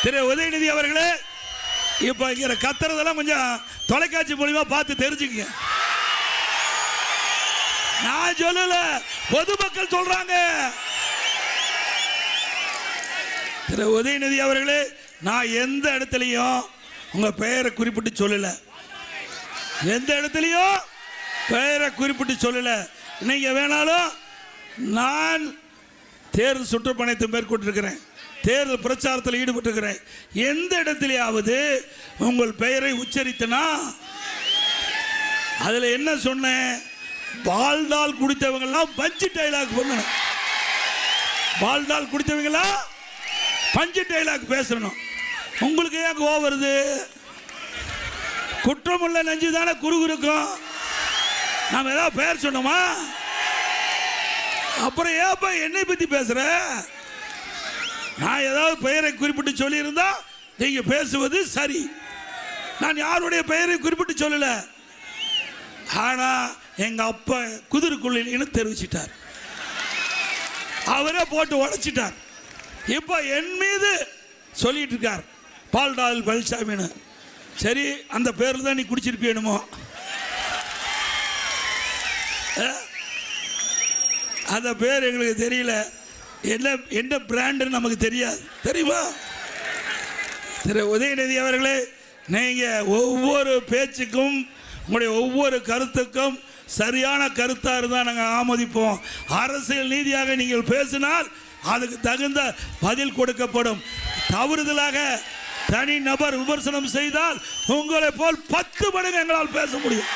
திரு உதயநிதி அவர்களே, இப்ப இங்க கத்துறதெல்லாம் கொஞ்சம் தொலைக்காட்சி மூலியமா பார்த்து தெரிஞ்சுக்கங்க. நான் சொல்லல, பொதுமக்கள் சொல்றாங்க. திரு உதயநிதி அவர்களே, நான் எந்த இடத்துலையும் உங்க பெயரை குறிப்பிட்டு சொல்லல. எந்த இடத்துலையும் பெயரை குறிப்பிட்டு சொல்லல. நீங்க வேணாலும் நான் தேர்தல் சுற்றுப்பயணத்தை மேற்கொண்டிருக்கிறேன், தேர்தல் பிரச்சாரத்தில் ஈடுபட்டிருக்கிறேன். எந்த இடத்திலேயாவது உங்கள் பெயரை உச்சரித்தனா அதுல என்ன சொன்னேன்? பால்டால் குடித்தவங்கெல்லாம் பஞ்சு டைலாக் பண்ணணும். பால்டால் குடித்தவங்கெல்லாம் பஞ்சு டைலாக் பேசணும். உங்களுக்கு ஏன் கோவம் வருது? குற்றமுள்ள நெஞ்சு தானே குறுகுறுக்கும். நாம் ஏதாவது பெயர் சொன்னோமா? அப்புறம் ஏப்பா என்னை பத்தி பேசுற? நான் ஏதாவது பெயரை குறிப்பிட்டு சொல்லியிருந்தா நீங்க பேசுவது சரி. நான் யாருடைய பெயரை குறிப்பிட்டு சொல்லல. ஆனா எங்க அப்பா குதிரைக்குள்ளின்னு தெரிவிச்சிட்டார். அவரே போட்டு உடைச்சிட்டார். இப்ப என் மீது சொல்லிட்டு இருக்கார் பால்டால் பழனிசாமின்னு. சரி, அந்த பேர்ல தான் நீ குடிச்சிருப்பியணுமோ? அந்த பேர் எங்களுக்கு தெரியல. என்ன பிராண்டுன்னு நமக்கு தெரியாது, தெரியுமா? திரு உதயநிதி அவர்களே, நீங்க ஒவ்வொரு பேச்சுக்கும் உங்களுடைய ஒவ்வொரு கருத்துக்கும் சரியான கருத்தா இருந்தால் நாங்கள் ஆமோதிப்போம். அரசியல் நீதியாக நீங்கள் பேசினால் அதுக்கு தகுந்த பதில் கொடுக்கப்படும். தவறுதலாக தனி நபர் விமர்சனம் செய்தால் உங்களை போல் 10 மடங்கு எங்களால் பேச முடியும்.